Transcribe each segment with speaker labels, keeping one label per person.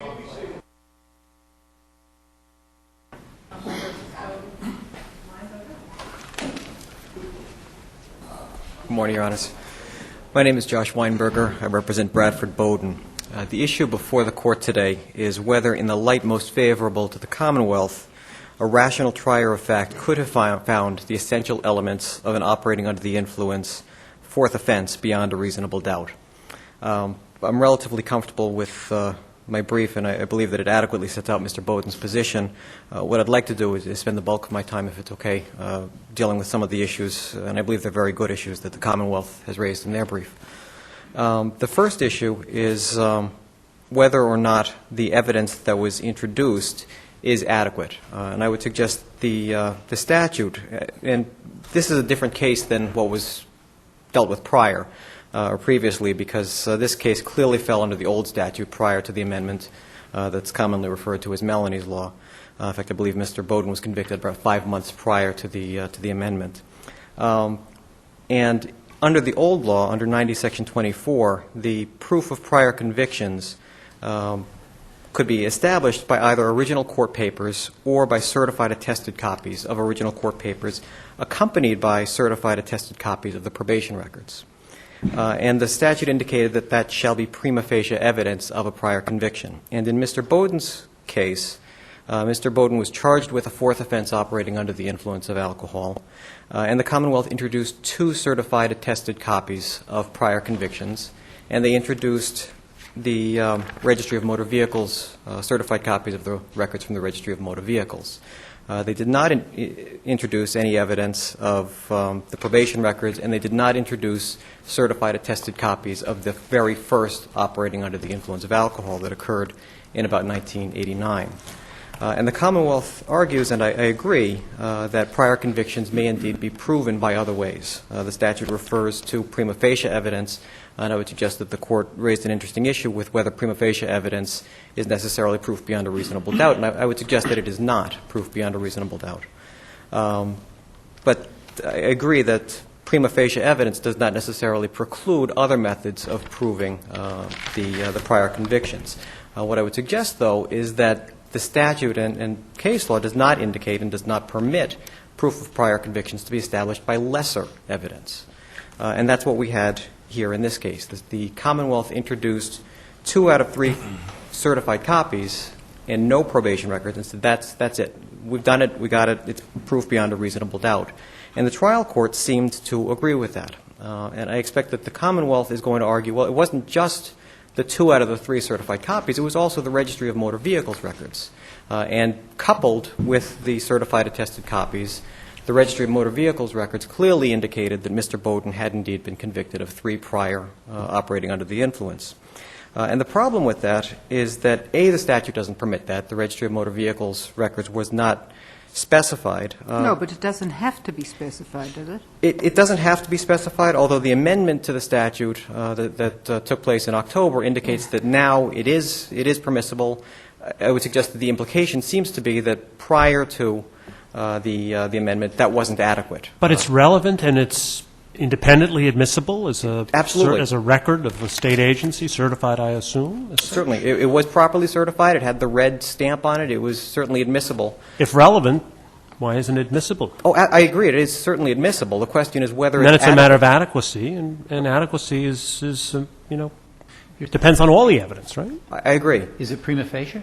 Speaker 1: Good morning, Your Honors. My name is Josh Weinberger. I represent Bradford Bowden. The issue before the Court today is whether, in the light most favorable to the Commonwealth, a rational trier of fact could have found the essential elements of an operating under the influence fourth offense beyond a reasonable doubt. I'm relatively comfortable with my brief, and I believe that it adequately sets out Mr. Bowden's position. What I'd like to do is spend the bulk of my time, if it's okay, dealing with some of the issues, and I believe they're very good issues that the Commonwealth has raised in their brief. The first issue is whether or not the evidence that was introduced is adequate. And I would suggest the statute, and this is a different case than what was dealt with prior or previously, because this case clearly fell under the old statute prior to the amendment that's commonly referred to as Melanie's Law. In fact, I believe Mr. Bowden was convicted about 5 months prior to the amendment. And under the old law, under 90 Section 24, the proof of prior convictions could be established by either original court papers or by certified attested copies of original court papers accompanied by certified attested copies of the probation records. And the statute indicated that that shall be prima facie evidence of a prior conviction. And in Mr. Bowden's case, Mr. Bowden was charged with a fourth offense operating under the influence of alcohol, and the Commonwealth introduced 2 certified attested copies of prior convictions, and they introduced the Registry of Motor Vehicles, certified copies of the records from the Registry of Motor Vehicles. They did not introduce any evidence of the probation records, and they did not introduce certified attested copies of the very first operating under the influence of alcohol that occurred in about 1989. And the Commonwealth argues, and I agree, that prior convictions may indeed be proven by other ways. The statute refers to prima facie evidence, and I would suggest that the Court raised an interesting issue with whether prima facie evidence is necessarily proof beyond a reasonable doubt, and I would suggest that it is not proof beyond a reasonable doubt. But I agree that prima facie evidence does not necessarily preclude other methods of proving the prior convictions. What I would suggest, though, is that the statute and case law does not indicate and does not permit proof of prior convictions to be established by lesser evidence. And that's what we had here in this case. The Commonwealth introduced 2 out of 3 certified copies and no probation records and said, that's it. We've done it. We got it. It's proof beyond a reasonable doubt. And the trial court seemed to agree with that. And I expect that the Commonwealth is going to argue, well, it wasn't just the 2 out of the 3 certified copies, it was also the Registry of Motor Vehicles records. And coupled with the certified attested copies, the Registry of Motor Vehicles records clearly indicated that Mr. Bowden had indeed been convicted of 3 prior operating under the influence. And the problem with that is that, A, the statute doesn't permit that. The Registry of Motor Vehicles records was not specified.
Speaker 2: No, but it doesn't have to be specified, does it?
Speaker 1: It doesn't have to be specified, although the amendment to the statute that took place in October indicates that now it is permissible. I would suggest that the implication seems to be that prior to the amendment, that wasn't adequate.
Speaker 3: But it's relevant and it's independently admissible as a record of a state agency, certified, I assume?
Speaker 1: Certainly. It was properly certified. It had the red stamp on it. It was certainly admissible.
Speaker 3: If relevant, why isn't it admissible?
Speaker 1: Oh, I agree. It is certainly admissible. The question is whether
Speaker 3: it's a matter of adequacy, and adequacy is it depends on all the evidence, right?
Speaker 1: I agree.
Speaker 4: Is it prima facie?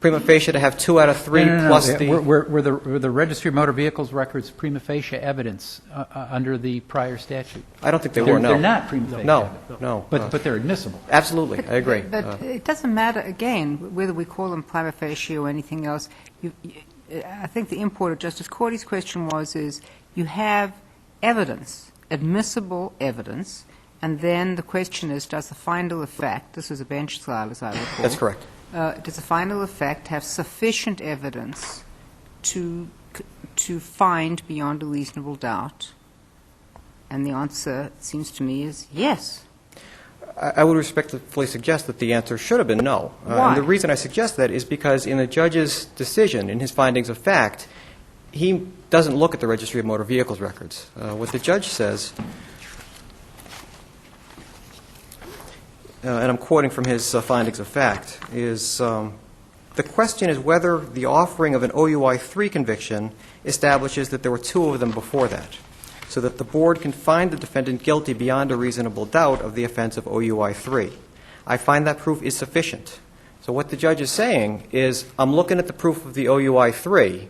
Speaker 1: Prima facie to have 2 out of 3 plus the...
Speaker 4: Were the Registry of Motor Vehicles records prima facie evidence under the prior statute?
Speaker 1: I don't think they were, no.
Speaker 4: They're not prima facie evidence.
Speaker 1: No.
Speaker 4: But they're admissible.
Speaker 1: Absolutely. I agree.
Speaker 2: But it doesn't matter, again, whether we call them prima facie or anything else. I think the import of Justice Cordy's question is you have evidence, admissible evidence, and then the question is, does the finder of fact, this is a bench trial as I recall.
Speaker 1: That's correct.
Speaker 2: Does the finder of fact have sufficient evidence to find beyond a reasonable doubt? And the answer, it seems to me, is yes.
Speaker 1: I would respectfully suggest that the answer should have been no.
Speaker 2: Why?
Speaker 1: And the reason I suggest that is because in the judge's decision, in his findings of fact, he doesn't look at the Registry of Motor Vehicles records. What the judge says, and I'm quoting from his findings of fact, is the question is whether the offering of an OUI 3 conviction establishes that there were two of them before that, so that the board can find the defendant guilty beyond a reasonable doubt of the offense of OUI 3. I find that proof is sufficient. So what the judge is saying is, I'm looking at the proof of the OUI 3,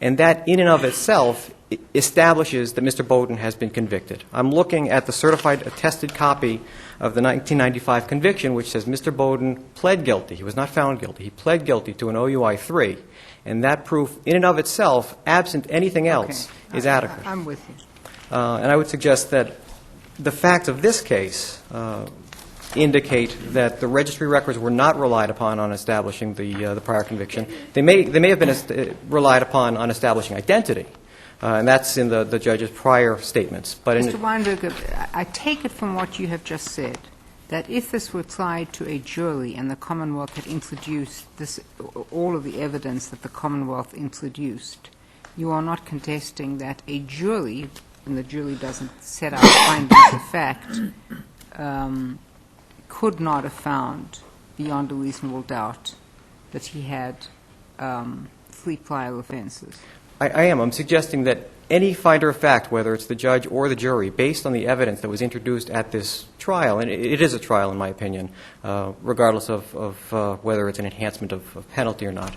Speaker 1: and that in and of itself establishes that Mr. Bowden has been convicted. I'm looking at the certified attested copy of the 1995 conviction, which says Mr. Bowden pled guilty. He was not found guilty. He pled guilty to an OUI 3. And that proof in and of itself, absent anything else, is adequate.
Speaker 2: I'm with you.
Speaker 1: And I would suggest that the facts of this case indicate that the registry records were not relied upon on establishing the prior conviction. They may have been relied upon on establishing identity, and that's in the judge's prior statements. But
Speaker 2: Mr. Weinberger, I take it from what you have just said that if this were applied to a jury and the Commonwealth had introduced all of the evidence that the Commonwealth introduced, you are not contesting that a jury, and the jury doesn't set out findings of fact, could not have found beyond a reasonable doubt that he had 3 prior offenses.
Speaker 1: I am. I'm suggesting that any finder of fact, whether it's the judge or the jury, based on the evidence that was introduced at this trial, and it is a trial in my opinion, regardless of whether it's an enhancement of penalty or not,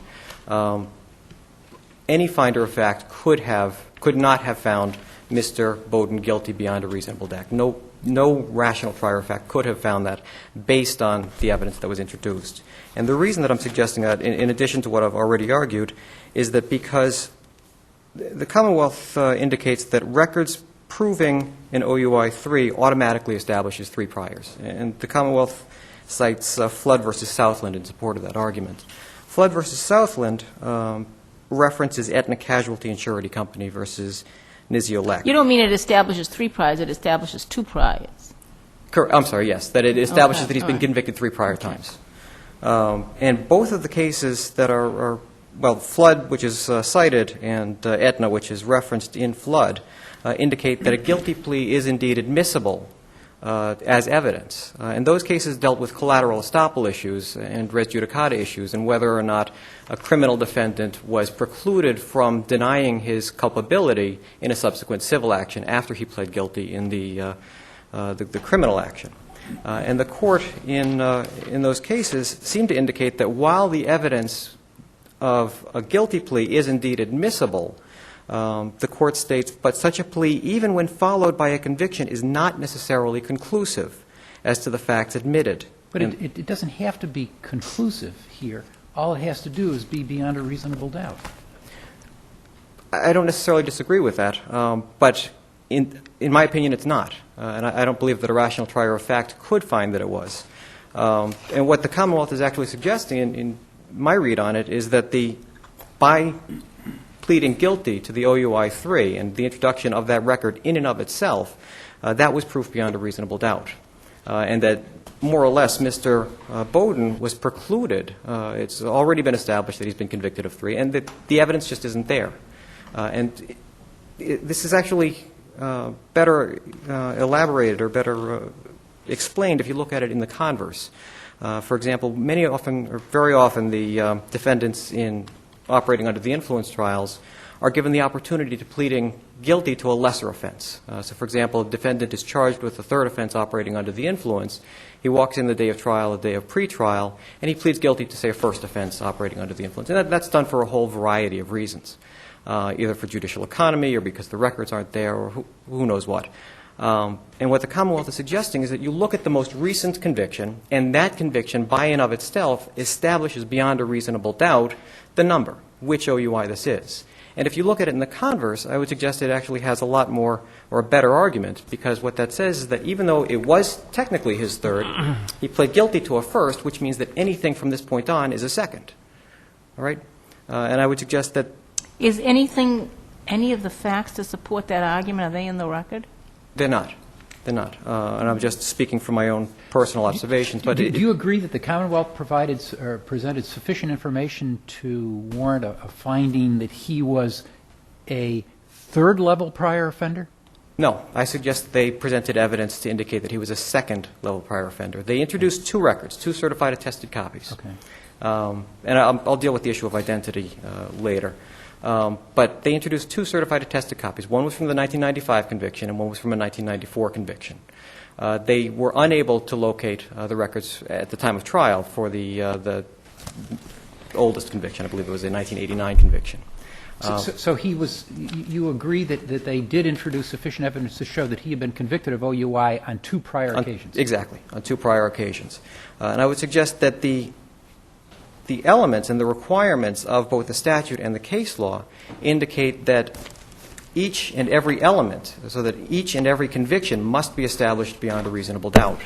Speaker 1: any finder of fact could not have found Mr. Bowden guilty beyond a reasonable doubt. No rational prior fact could have found that based on the evidence that was introduced. And the reason that I'm suggesting that, in addition to what I've already argued, is that because the Commonwealth indicates that records proving an OUI 3 automatically establishes 3 priors. And the Commonwealth cites Flood versus Southland in support of that argument. Flood versus Southland references Aetna Casualty and Surety Company versus Nizio-Lek.
Speaker 5: You don't mean it establishes 3 priors, it establishes 2 priors.
Speaker 1: I'm sorry, yes, that it establishes
Speaker 5: Okay,
Speaker 1: that he's
Speaker 5: all
Speaker 1: been
Speaker 5: right.
Speaker 1: convicted 3 prior times. And both of the cases that are Flood, which is cited, and Aetna, which is referenced in Flood, indicate that a guilty plea is indeed admissible as evidence. And those cases dealt with collateral estoppel issues and res judicata issues, and whether or not a criminal defendant was precluded from denying his culpability in a subsequent civil action after he pled guilty in the criminal action. And the court in those cases seemed to indicate that while the evidence of a guilty plea is indeed admissible, the court states, but such a plea, even when followed by a conviction, is not necessarily conclusive as to the facts admitted.
Speaker 4: But it doesn't have to be conclusive here. All it has to do is be beyond a reasonable doubt.
Speaker 1: I don't necessarily disagree with that, but in my opinion, it's not. And I don't believe that a rational trier of fact could find that it was. And what the Commonwealth is actually suggesting, in my read on it, is that by pleading guilty to the OUI 3 and the introduction of that record in and of itself, that was proof beyond a reasonable doubt. And that more or less Mr. Bowden was precluded. It's already been established that he's been convicted of 3, and that the evidence just isn't there. And this is actually better elaborated or better explained if you look at it in the converse. For example, very often the defendants in operating under the influence trials are given the opportunity to pleading guilty to a lesser offense. So, for example, a defendant is charged with a 3rd offense operating under the influence. He walks in the day of trial, the day of pretrial, and he pleads guilty to, say, a 1st offense operating under the influence. And that's done for a whole variety of reasons, either for judicial economy or because the records aren't there or who knows what. And what the Commonwealth is suggesting is that you look at the most recent conviction, and that conviction by and of itself establishes beyond a reasonable doubt the number, which OUI this is. And if you look at it in the converse, I would suggest it actually has a lot more or a better argument, because what that says is that even though it was technically his 3rd, he pled guilty to a 1st, which means that anything from this point on is a 2nd. All right? And I would suggest that...
Speaker 5: Is any of the facts to support that argument, are they in the record?
Speaker 1: They're not. They're not. And I'm just speaking from my own personal observations. But
Speaker 4: Do you agree that the Commonwealth presented sufficient information to warrant a finding that he was a 3rd-level prior offender?
Speaker 1: No, I suggest they presented evidence to indicate that he was a second-level prior offender. They introduced two records, two certified attested copies.
Speaker 4: Okay.
Speaker 1: And I'll deal with the issue of identity later. But they introduced two certified attested copies. One was from the 1995 conviction and one was from a 1994 conviction. They were unable to locate the records at the time of trial for the oldest conviction. I believe it was a 1989 conviction.
Speaker 4: So he was, you agree that they did introduce sufficient evidence to show that he had been convicted of OUI on two prior occasions?
Speaker 1: Exactly, on two prior occasions. And I would suggest that the elements and the requirements of both the statute and the case law indicate that each and every element, so that each and every conviction must be established beyond a reasonable doubt.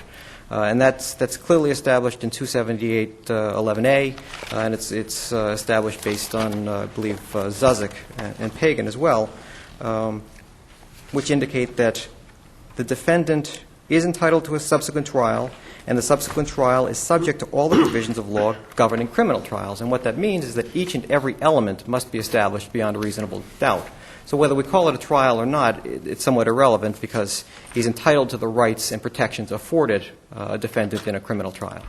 Speaker 1: And that's clearly established in 278.11a, and it's established based on, I believe, Zuzik and Pagan as well, which indicate that the defendant is entitled to a subsequent trial, and the subsequent trial is subject to all the provisions of law governing criminal trials. And what that means is that each and every element must be established beyond a reasonable doubt. So whether we call it a trial or not, it's somewhat irrelevant because he's entitled to the rights and protections afforded a defendant in a criminal trial.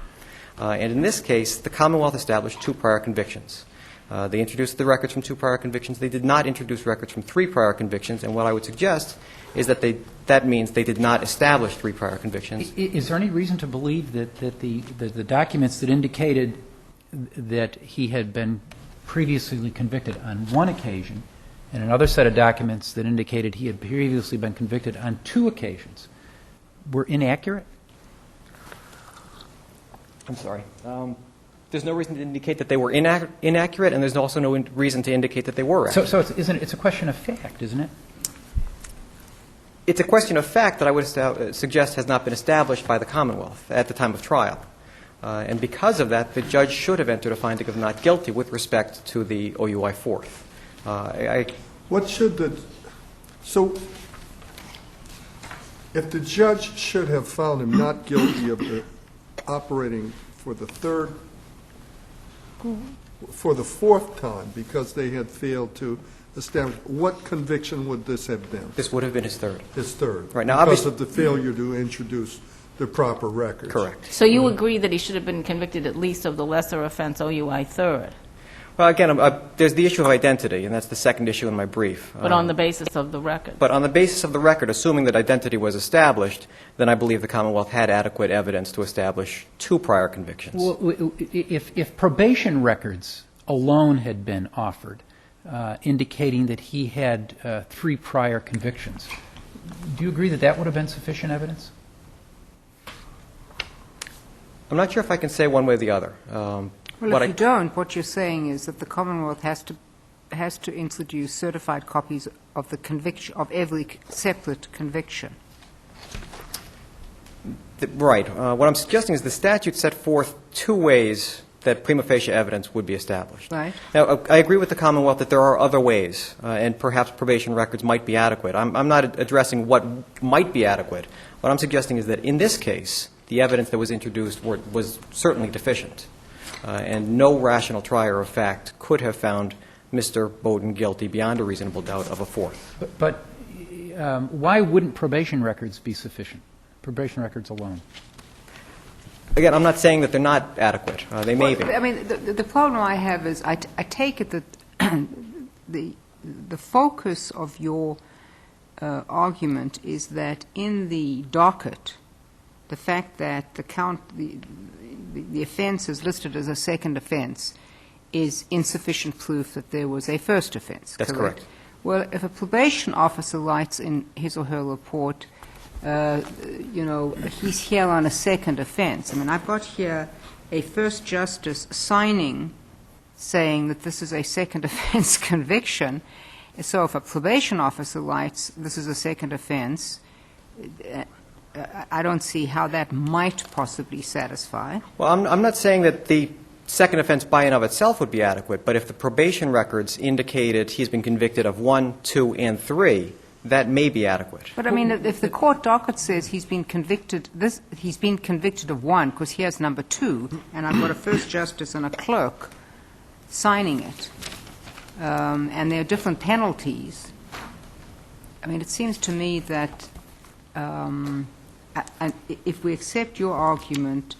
Speaker 1: And in this case, the Commonwealth established two prior convictions. They introduced the records from two prior convictions. They did not introduce records from three prior convictions. And what I would suggest is that that means they did not establish three prior convictions.
Speaker 4: Is there any reason to believe that the documents that indicated that he had been previously convicted on one occasion and another set of documents that indicated he had previously been convicted on two occasions were inaccurate?
Speaker 1: I'm sorry. There's no reason to indicate that they were inaccurate, and there's also no reason to indicate that they were accurate.
Speaker 4: So it's a question of fact, isn't it?
Speaker 1: It's a question of fact that I would suggest has not been established by the Commonwealth at the time of trial. And because of that, the judge should have entered a finding of not guilty with respect to the OUI fourth.
Speaker 6: What should the – so if the judge should have found him not guilty of the operating for the fourth time because they had failed to establish, what conviction would this have been?
Speaker 1: This would have been his third.
Speaker 6: His third.
Speaker 1: Right. Now,
Speaker 6: because of the failure to introduce the proper records.
Speaker 1: Correct.
Speaker 5: So you agree that he should have been convicted at least of the lesser offense OUI third?
Speaker 1: Well, again, there's the issue of identity, and that's the second issue in my brief.
Speaker 5: But on the basis of the record?
Speaker 1: But on the basis of the record, assuming that identity was established, then I believe the Commonwealth had adequate evidence to establish two prior convictions.
Speaker 4: Well, if probation records alone had been offered, indicating that he had three prior convictions, do you agree that that would have been sufficient evidence?
Speaker 1: I'm not sure if I can say one way or the other.
Speaker 2: Well, if you don't, what you're saying is that the Commonwealth has to introduce certified copies of the conviction of every separate conviction.
Speaker 1: Right. What I'm suggesting is the statute set forth two ways that prima facie evidence would be established.
Speaker 2: Right.
Speaker 1: Now, I agree with the Commonwealth that there are other ways, and perhaps probation records might be adequate. I'm not addressing what might be adequate. What I'm suggesting is that in this case, the evidence that was introduced was certainly deficient. And no rational trier of fact could have found Mr. Bowden guilty beyond a reasonable doubt of a fourth.
Speaker 4: But why wouldn't probation records be sufficient? Probation records alone?
Speaker 1: Again, I'm not saying that they're not adequate. They may be.
Speaker 2: I mean, the problem I have is I take it that the focus of your argument is that in the docket, the fact that the offense is listed as a second offense is insufficient proof that there was a first offense.
Speaker 1: That's correct.
Speaker 2: Well, if a probation officer writes in his or her report, he's here on a second offense. I mean, I've got here a first justice signing saying that this is a second offense conviction. So if a probation officer writes this is a second offense, I don't see how that might possibly satisfy.
Speaker 1: Well, I'm not saying that the second offense by and of itself would be adequate, but if the probation records indicated he's been convicted of 1, 2, and 3, that may be adequate.
Speaker 2: But I mean, if the court docket says he's been convicted of 1 because he has number 2, and I've got a first justice and a clerk signing it, and there are different penalties, I mean, it seems to me that if we accept your argument,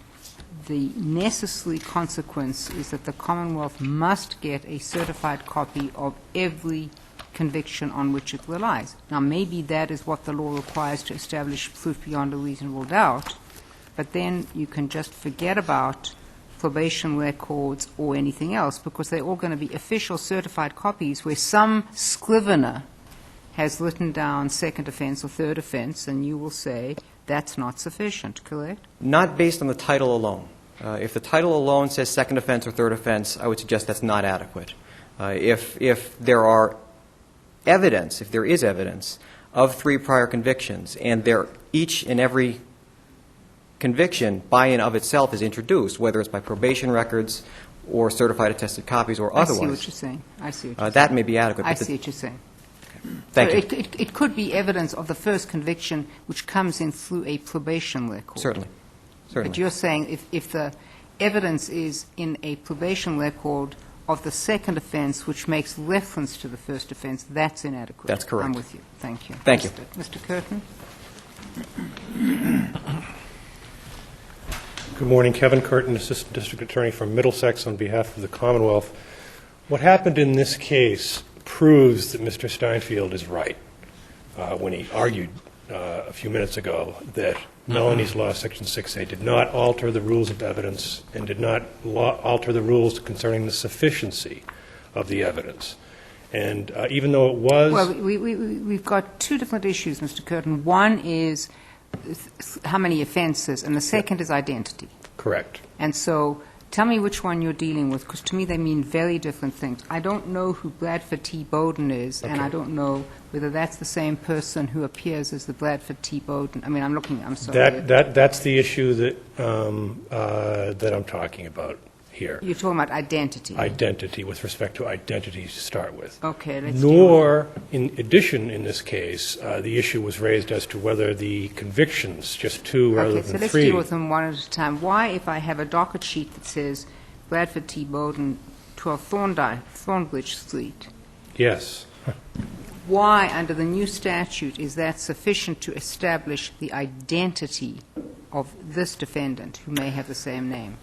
Speaker 2: the necessary consequence is that the Commonwealth must get a certified copy of every conviction on which it relies. Now, maybe that is what the law requires to establish proof beyond a reasonable doubt, but then you can just forget about probation records or anything else, because they're all going to be official certified copies where some scrivener has written down second offense or third offense, and you will say that's not sufficient, correct?
Speaker 1: Not based on the title alone. If the title alone says second offense or third offense, I would suggest that's not adequate. If there are evidence, if there is evidence of 3 prior convictions, and each and every conviction by and of itself is introduced, whether it's by probation records or certified attested copies or otherwise.
Speaker 2: I see what you're saying. I see what you're saying.
Speaker 1: That may be adequate.
Speaker 2: I see what you're saying.
Speaker 1: Thank
Speaker 2: So
Speaker 1: you.
Speaker 2: it could be evidence of the first conviction which comes in through a probation record.
Speaker 1: Certainly.
Speaker 2: But
Speaker 1: Certainly.
Speaker 2: you're saying if the evidence is in a probation record of the second offense which makes reference to the first offense, that's inadequate.
Speaker 1: That's correct.
Speaker 2: I'm with you. Thank you.
Speaker 1: Thank you.
Speaker 2: Mr. Curtin?
Speaker 7: Good morning. Kevin Curtin, Assistant District Attorney from Middlesex on behalf of the Commonwealth. What happened in this case proves that Mr. Steinfeld is right when he argued a few minutes ago that Melanie's Law, Section 6A, did not alter the rules of evidence and did not alter the rules concerning the sufficiency of the evidence. And even though it was...
Speaker 2: Well, we've got 2 different issues, Mr. Curtin. One is how many offenses, and the second is identity.
Speaker 7: Correct.
Speaker 2: And so tell me which one you're dealing with, because to me they mean very different things. I don't know who Bradford T. Bowden is, and I don't know whether that's the same person who appears as the Bradford T. Bowden. I mean, I'm sorry.
Speaker 7: That's the issue that that I'm talking about here.
Speaker 2: You're talking about identity.
Speaker 7: Identity, with respect to identity to start with.
Speaker 2: Okay, let's
Speaker 7: Nor, in addition, in this case, the issue was raised as to whether the convictions, just 2 rather
Speaker 2: Okay,
Speaker 7: than
Speaker 2: so let's
Speaker 7: 3.
Speaker 2: deal with them one at a time. Why, if I have a docket sheet that says Bradford T. Bowden, 12 Thornbridge Street,
Speaker 7: Yes.
Speaker 2: why, under the new statute, is that sufficient to establish the identity of this defendant who may have the same name?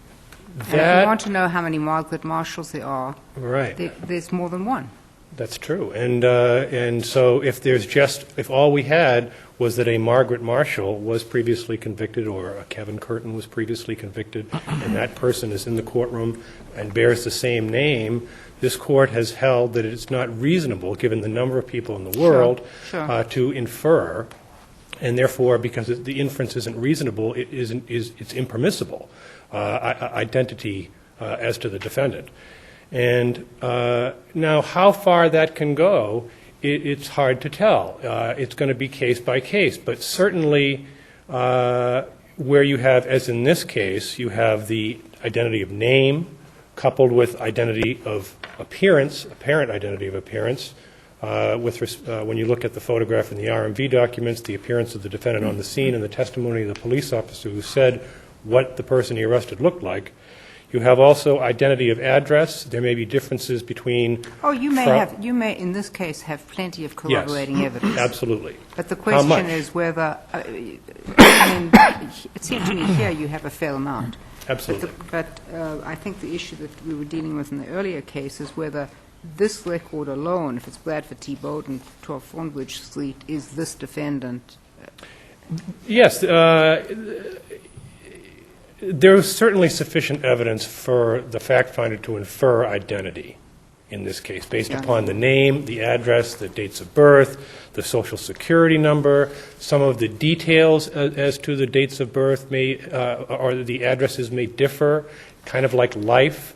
Speaker 2: And if you want to know how many Margaret Marshalls there are,
Speaker 7: Right.
Speaker 2: there's more than one.
Speaker 7: That's true. And so if all we had was that a Margaret Marshall was previously convicted or a Kevin Curtin was previously convicted, and that person is in the courtroom and bears the same name, this court has held that it's not reasonable, given the number of people in the world,
Speaker 2: Sure.
Speaker 7: to infer, and therefore, because the inference isn't reasonable, it's impermissible, identity as to the defendant. And now, how far that can go, it's hard to tell. It's going to be case by case, but certainly where you have, as in this case, you have the identity of name coupled with identity of appearance, apparent identity of appearance. When you look at the photograph in the RMV documents, the appearance of the defendant on the scene and the testimony of the police officer who said what the person he arrested looked like. You have also identity of address. There may be differences between...
Speaker 2: Oh, you may, in this case, have plenty of corroborating evidence.
Speaker 7: Absolutely.
Speaker 2: But the
Speaker 7: How much?
Speaker 2: question is whether, I mean, it seems to me here you have a fair amount.
Speaker 7: Absolutely.
Speaker 2: But I think the issue that we were dealing with in the earlier case is whether this record alone, if it's Bradford T. Bowden, 12 Thornbridge Street, is this defendant.
Speaker 7: Yes. There is certainly sufficient evidence for the fact finder to infer identity in this case, based upon the name, the address, the dates of birth, the Social Security number. Some of the details as to the dates of birth may, or the addresses may differ, kind of like life,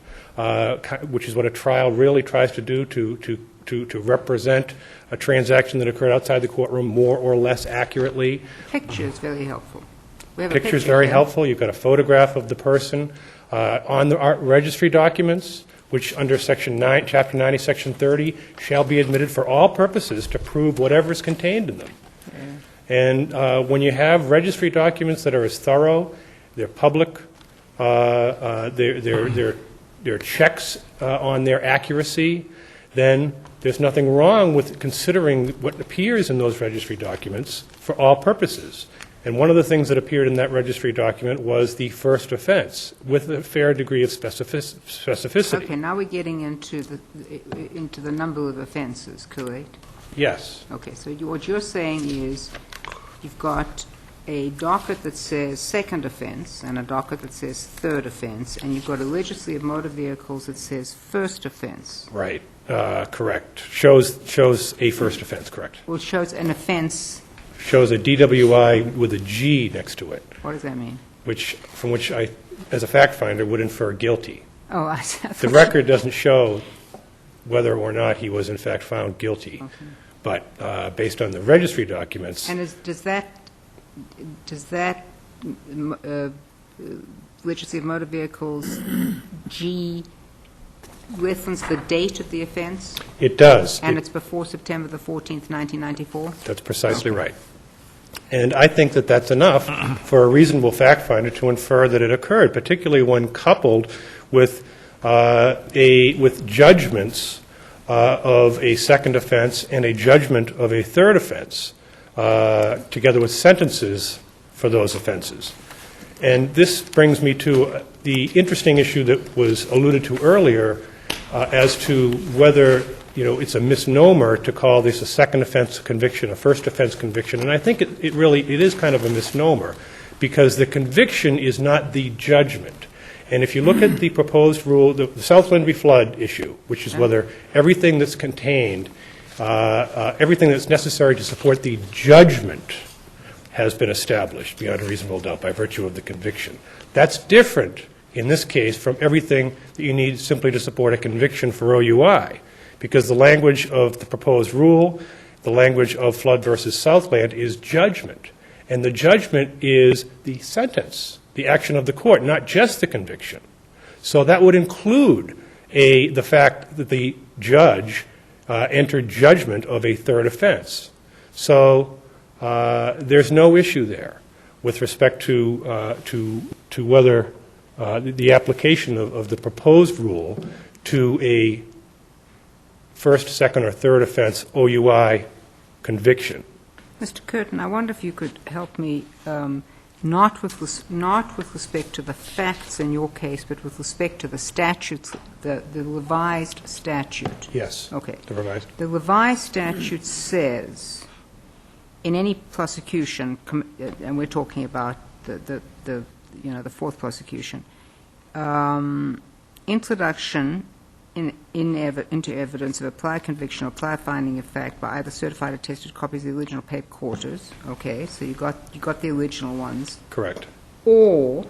Speaker 7: which is what a trial really tries to do to represent a transaction that occurred outside the courtroom more or less accurately.
Speaker 2: Picture is very helpful.
Speaker 7: Picture is very helpful. You've got a photograph of the person. On the registry documents, which under Section 9, Chapter 90, Section 30, shall be admitted for all purposes to prove whatever is contained in them. And when you have registry documents that are as thorough, they're public, there are checks on their accuracy, then there's nothing wrong with considering what appears in those registry documents for all purposes. And one of the things that appeared in that registry document was the first offense, with a fair degree of specificity.
Speaker 2: Okay, now we're getting into the number of offenses, correct?
Speaker 7: Yes.
Speaker 2: Okay, so what you're saying is you've got a docket that says second offense and a docket that says third offense, and you've got a registry of motor vehicles that says first offense.
Speaker 7: Right. Correct. Shows a first offense, correct.
Speaker 2: Well, it shows an offense.
Speaker 7: Shows a DWI with a G next to it,
Speaker 2: What does that mean?
Speaker 7: from which I, as a fact finder, would infer guilty.
Speaker 2: Oh, I
Speaker 7: The record doesn't show whether or not he was in fact found guilty, but based on the registry documents,
Speaker 2: And does that registry of motor vehicles G reference the date of the offense?
Speaker 7: it does.
Speaker 2: And it's before September the 14th, 1994?
Speaker 7: That's precisely right. And I think that that's enough for a reasonable fact finder to infer that it occurred, particularly when coupled with with judgments of a second offense and a judgment of a third offense, together with sentences for those offenses. And this brings me to the interesting issue that was alluded to earlier as to whether, it's a misnomer to call this a second offense conviction, a first offense conviction. And I think it is kind of a misnomer, because the conviction is not the judgment. And if you look at the proposed rule, the Southland v. Flood issue, which is whether everything that's contained, everything that's necessary to support the judgment has been established beyond a reasonable doubt by virtue of the conviction. That's different in this case from everything that you need simply to support a conviction for OUI, because the language of the proposed rule, the language of Flood versus Southland is judgment. And the judgment is the sentence, the action of the court, not just the conviction. So that would include the fact that the judge entered judgment of a third offense. So there's no issue there with respect to whether the application of the proposed rule to a first, second, or third offense OUI conviction.
Speaker 2: Mr. Curtin, I wonder if you could help me, not with respect to the facts in your case, but with respect to the statutes, the revised statute.
Speaker 7: Yes.
Speaker 2: Okay.
Speaker 7: The revised.
Speaker 2: The revised statute says, in any prosecution, and we're talking about the fourth prosecution, introduction into evidence of a prior conviction or prior finding of fact by either certified or attested copies of the original paper quarters. Okay, so you got the original ones.
Speaker 7: Correct.
Speaker 2: Or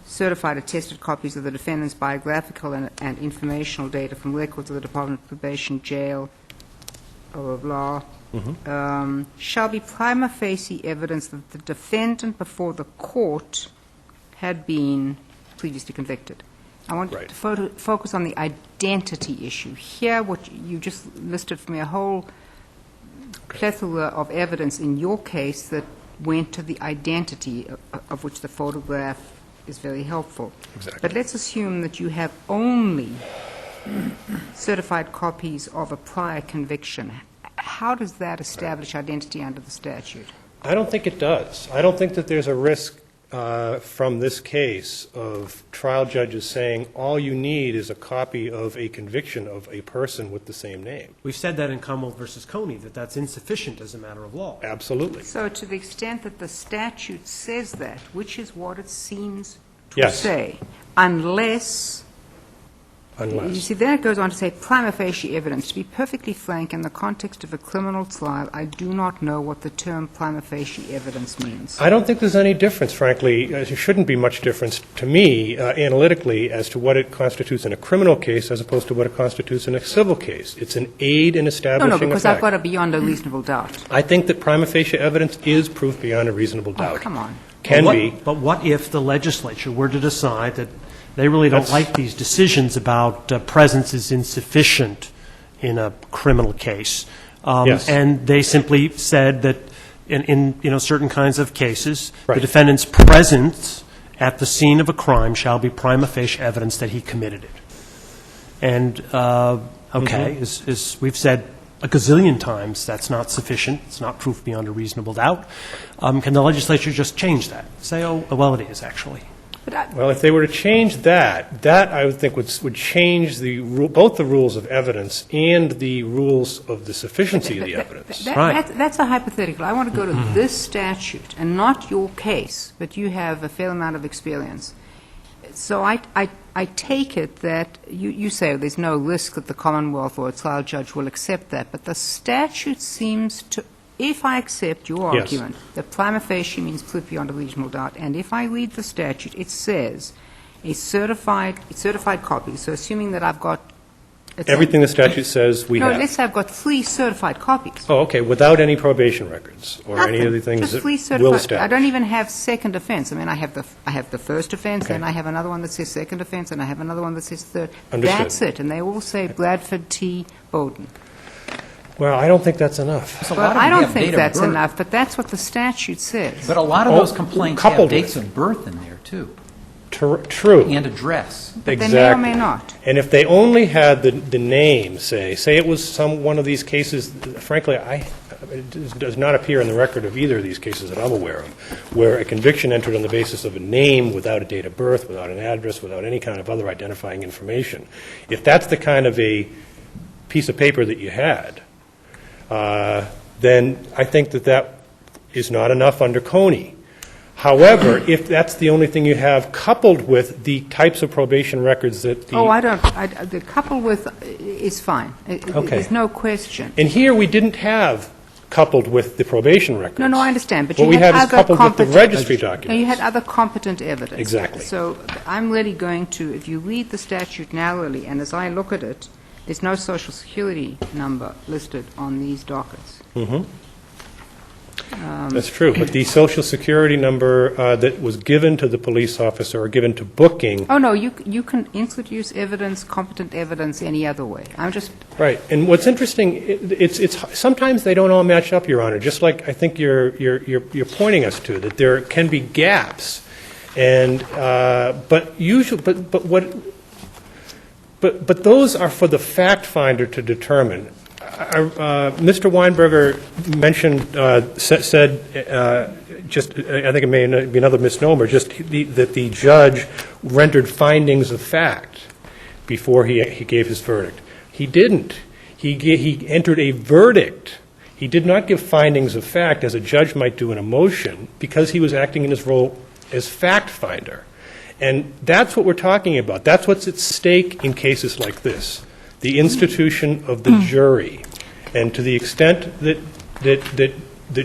Speaker 2: certified or attested copies of the defendant's biographical and informational data from records of the Department of Probation, jail, blah, blah, blah, shall be prima facie evidence that the defendant before the court had been previously convicted. I want
Speaker 7: Right.
Speaker 2: to focus on the identity issue. Here, what you just listed for me, a whole plethora of evidence in your case that went to the identity, of which the photograph is very helpful.
Speaker 7: Exactly.
Speaker 2: But let's assume that you have only certified copies of a prior conviction. How does that establish identity under the statute?
Speaker 7: I don't think it does. I don't think that there's a risk from this case of trial judges saying all you need is a copy of a conviction of a person with the same name.
Speaker 3: We've said that in Commonwealth versus Coney, that that's insufficient as a matter of law.
Speaker 7: Absolutely.
Speaker 2: So to the extent that the statute says that, which is what it seems to
Speaker 7: Yes.
Speaker 2: say, unless, you see, then it goes on to say prima facie evidence. To be perfectly frank, in the context of a criminal trial, I do not know what the term prima facie evidence means.
Speaker 7: I don't think there's any difference, frankly. There shouldn't be much difference to me analytically as to what it constitutes in a criminal case as opposed to what it constitutes in a civil case. It's an aid in establishing
Speaker 2: No, because
Speaker 7: a fact.
Speaker 2: I've got a beyond a reasonable doubt.
Speaker 7: I think that prima facie evidence is proof beyond a reasonable doubt.
Speaker 2: Oh, come on.
Speaker 7: Can be.
Speaker 3: But what if the legislature were to decide that they really don't like these decisions about presence is insufficient in a criminal case?
Speaker 7: Yes.
Speaker 3: And they simply said that in certain kinds of cases,
Speaker 7: Right.
Speaker 3: the defendant's presence at the scene of a crime shall be prima facie evidence that he committed it. And, okay, as we've said a gazillion times, that's not sufficient. It's not proof beyond a reasonable doubt. Can the legislature just change that? Say, oh, well, it is, actually.
Speaker 7: Well, if they were to change that I would think would change both the rules of evidence and the rules of the sufficiency of the evidence.
Speaker 2: That's a hypothetical. I want to go to this statute, and not your case, but you have a fair amount of experience. So I take it that you say there's no risk that the Commonwealth or a trial judge will accept that, but the statute seems to, if I accept your
Speaker 7: Yes.
Speaker 2: argument, that prima facie means proof beyond a reasonable doubt, and if I read the statute, it says a certified copy. So assuming that I've got
Speaker 7: Everything the statute says we
Speaker 2: no,
Speaker 7: have.
Speaker 2: let's say I've got 3 certified copies.
Speaker 7: Oh, okay, without any probation records or any
Speaker 2: Nothing.
Speaker 7: of the things
Speaker 2: Just
Speaker 7: that
Speaker 2: 3
Speaker 7: will
Speaker 2: certified.
Speaker 7: establish.
Speaker 2: I don't even have second offense. I mean, I have the first offense,
Speaker 7: Okay.
Speaker 2: and I have another one that says second offense, and I have another one that says third.
Speaker 7: Understood.
Speaker 2: That's it, and they all say Bradford T. Bowden.
Speaker 7: Well, I don't think that's enough.
Speaker 4: So a lot
Speaker 2: Well,
Speaker 4: of
Speaker 2: I
Speaker 4: them
Speaker 2: don't
Speaker 4: have
Speaker 2: think
Speaker 4: date of
Speaker 2: that's
Speaker 4: birth.
Speaker 2: enough, but that's what the statute says.
Speaker 4: But a lot of
Speaker 7: Oh,
Speaker 4: those complaints have
Speaker 7: coupled
Speaker 4: dates
Speaker 7: with.
Speaker 4: of birth in there, too,
Speaker 7: True.
Speaker 4: and address.
Speaker 2: But they
Speaker 7: Exactly.
Speaker 2: may or may not.
Speaker 7: And if they only had the name, say it was one of these cases, frankly, it does not appear in the record of either of these cases that I'm aware of, where a conviction entered on the basis of a name without a date of birth, without an address, without any kind of other identifying information. If that's the kind of a piece of paper that you had, then I think that is not enough under Coney. However, if that's the only thing you have, coupled with the types of probation records that the...
Speaker 2: Oh, I don't, the couple with is fine.
Speaker 7: Okay.
Speaker 2: There's no question.
Speaker 7: And here, we didn't have coupled with the probation records.
Speaker 2: No, I understand, but
Speaker 7: What
Speaker 2: you
Speaker 7: we
Speaker 2: had
Speaker 7: had is
Speaker 2: other
Speaker 7: coupled with the
Speaker 2: competent...
Speaker 7: registry
Speaker 2: No,
Speaker 7: documents.
Speaker 2: you had other competent evidence.
Speaker 7: Exactly.
Speaker 2: So I'm really going to, if you read the statute narrowly, and as I look at it, there's no Social Security number listed on these dockets.
Speaker 7: That's true, but the Social Security number that was given to the police officer or given to booking...
Speaker 2: Oh, no, you can introduce evidence, competent evidence, any other way. I'm just...
Speaker 7: Right, and what's interesting, it's sometimes they don't all match up, Your Honor, just like I think you're pointing us to, that there can be gaps, and but usually, but those are for the fact finder to determine. Mr. Weinberger mentioned, said, just, I think it may be another misnomer, just that the judge rendered findings of fact before he gave his verdict. He didn't. He entered a verdict. He did not give findings of fact, as a judge might do in a motion, because he was acting in his role as fact finder. And that's what we're talking about. That's what's at stake in cases like this. The institution of the jury. And to the extent that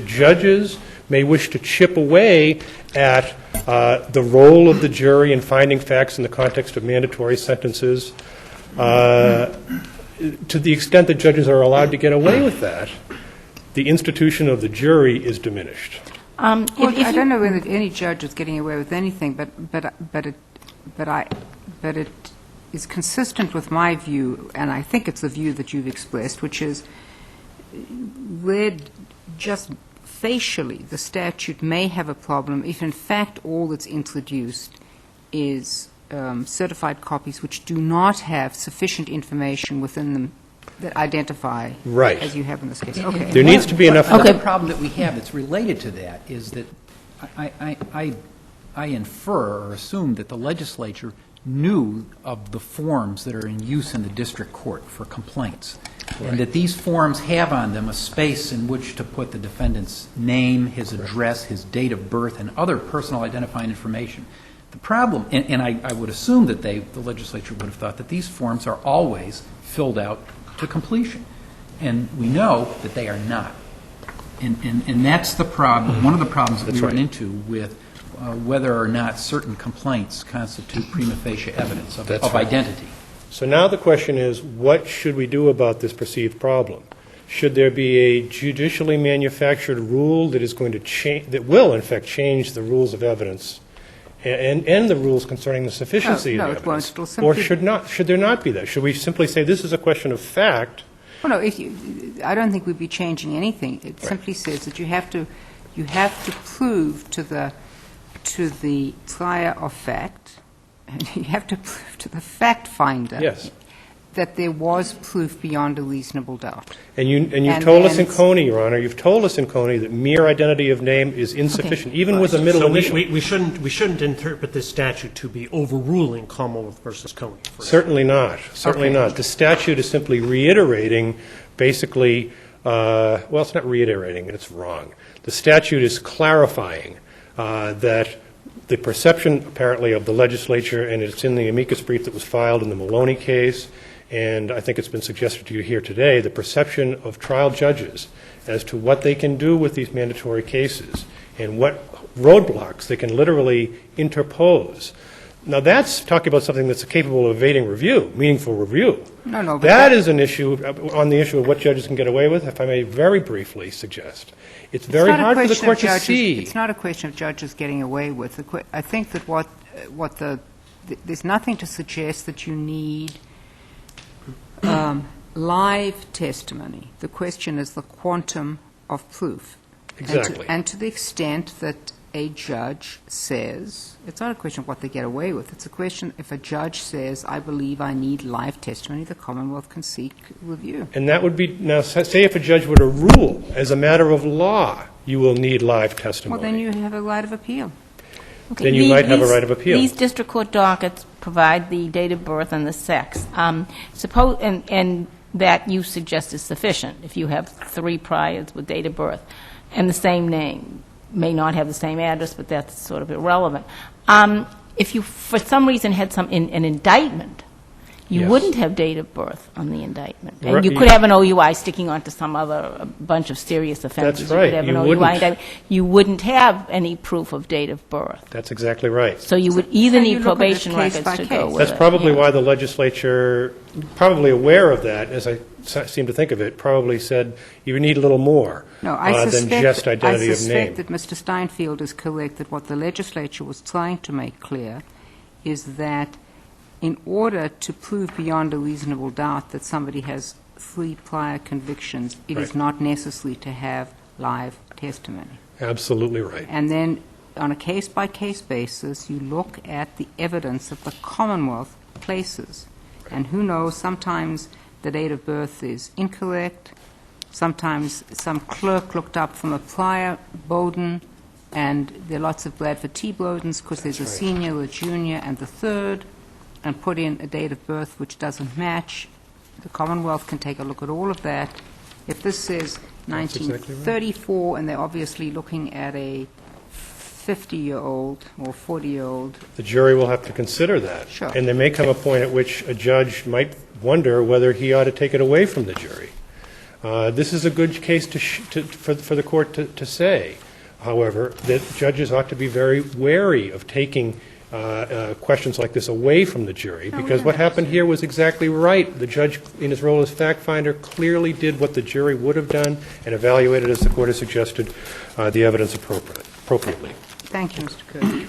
Speaker 7: judges may wish to chip away at the role of the jury in finding facts in the context of mandatory sentences, to the extent that judges are allowed to get away with that, the institution of the jury is diminished.
Speaker 2: Well, I don't know whether any judge is getting away with anything, but it is consistent with my view, and I think it's the view that you've expressed, which is read just facially, the statute may have a problem if, in fact, all that's introduced is certified copies which do not have sufficient information within them that identify,
Speaker 7: Right.
Speaker 2: as you have in this case. Okay.
Speaker 7: There needs to be enough...
Speaker 4: The problem that we have that's related to that is that I infer or assume that the legislature knew of the forms that are in use in the district court for complaints, and that these forms have on them a space in which to put the defendant's name, his address, his date of birth, and other personal identifying information. The problem, and I would assume that the legislature would have thought that these forms are always filled out to completion, and we know that they are not. And that's the problem, one of the problems that we run into with whether or not certain complaints constitute prima facie evidence of identity.
Speaker 7: So now the question is, what should we do about this perceived problem? Should there be a judicially manufactured rule that is going to change, that will, in fact, change the rules of evidence and the rules concerning the sufficiency
Speaker 2: No,
Speaker 7: of the
Speaker 2: it won't.
Speaker 7: evidence?
Speaker 2: It'll simply-
Speaker 7: Should there not be that? Should we simply say this is a question of fact?
Speaker 2: Well, no, I don't think we'd be changing anything. It simply says that you have to prove to the trier of fact, and you have to prove to the fact finder.
Speaker 7: Yes.
Speaker 2: that there was proof beyond a reasonable doubt.
Speaker 7: And you've
Speaker 2: And
Speaker 7: told us
Speaker 2: then
Speaker 7: in Coney, Your Honor, you've told us in Coney that mere identity of name is insufficient, even with a middle
Speaker 3: So
Speaker 7: initial.
Speaker 3: we shouldn't interpret this statute to be overruling Commonwealth versus Coney. for
Speaker 7: Certainly not, certainly
Speaker 2: Okay.
Speaker 7: not. The statute is simply reiterating, basically, well, it's not reiterating, it's wrong. The statute is clarifying that the perception, apparently, of the legislature, and it's in the amicus brief that was filed in the Maloney case, and I think it's been suggested to you here today, the perception of trial judges as to what they can do with these mandatory cases and what roadblocks they can literally interpose. Now, that's talking about something that's capable of evading review, meaningful review.
Speaker 2: No, but
Speaker 7: That is an issue, on the issue of what judges can get away with, if I may very briefly suggest. It's very
Speaker 2: not a
Speaker 7: hard for the
Speaker 2: question
Speaker 7: court
Speaker 2: of
Speaker 7: to
Speaker 2: judges-
Speaker 7: see.
Speaker 2: It's not a question of judges getting away with. I think that there's nothing to suggest that you need live testimony. The question is the quantum of proof.
Speaker 7: Exactly.
Speaker 2: And to the extent that a judge says, it's not a question of what they get away with, it's a question if a judge says, I believe I need live testimony, the Commonwealth can seek review.
Speaker 7: And that would be, now, say if a judge were to rule, as a matter of law, you will need live testimony.
Speaker 2: Well, then you have a right of appeal.
Speaker 5: Okay,
Speaker 7: Then you might have a right of appeal.
Speaker 5: These district court dockets provide the date of birth and the sex. Suppose, and that you suggest is sufficient if you have 3 priors with date of birth and the same name. May not have the same address, but that's sort of irrelevant. If you, for some reason, had an indictment, you
Speaker 7: Yes.
Speaker 5: wouldn't have date of birth on the indictment. And
Speaker 7: Right.
Speaker 5: you could have an OUI sticking onto some other bunch of serious offenses.
Speaker 7: That's right.
Speaker 5: You could have an
Speaker 7: You
Speaker 5: OUI
Speaker 7: wouldn't.
Speaker 5: indictment. You wouldn't have any proof of date of birth.
Speaker 7: That's exactly right.
Speaker 5: So you would either
Speaker 2: And you
Speaker 5: need
Speaker 2: look at it
Speaker 5: probation
Speaker 2: case
Speaker 5: records
Speaker 2: by
Speaker 5: to
Speaker 2: case.
Speaker 5: go with
Speaker 7: That's
Speaker 5: it.
Speaker 7: probably
Speaker 5: Yeah.
Speaker 7: why the legislature, probably aware of that, as I seem to think of it, probably said you need a little more
Speaker 2: No, I
Speaker 7: than just identity
Speaker 2: I
Speaker 7: of
Speaker 2: suspect
Speaker 7: name.
Speaker 2: that Mr. Steinfeld is correct, that what the legislature was trying to make clear is that in order to prove beyond a reasonable doubt that somebody has 3 prior convictions, it is
Speaker 7: Right.
Speaker 2: not necessary to have live testimony.
Speaker 7: Absolutely right.
Speaker 2: And then, on a case-by-case basis, you look at the evidence that the Commonwealth places. And who knows, sometimes the date of birth is incorrect, sometimes some clerk looked up from a prior Bowden, and there are lots of Bradford T. Bowdens because there's a
Speaker 7: That's right.
Speaker 2: senior, a junior, and the third, and put in a date of birth which doesn't match. The Commonwealth can take a look at all of that. If this says
Speaker 7: That's exactly right.
Speaker 2: 1934, and they're obviously looking at a 50-year-old or 40-year-old,
Speaker 7: The jury will have to consider that.
Speaker 2: Sure.
Speaker 7: And there may come a point at which a judge might wonder whether he ought to take it away from the jury. This is a good case for the court to say, however, that judges ought to be very wary of taking questions like this away from the jury, because what happened here was exactly right. The judge, in his role as fact finder, clearly did what the jury would have done and evaluated, as the court has suggested, the evidence appropriately.
Speaker 2: Thank you, Mr. Kirby.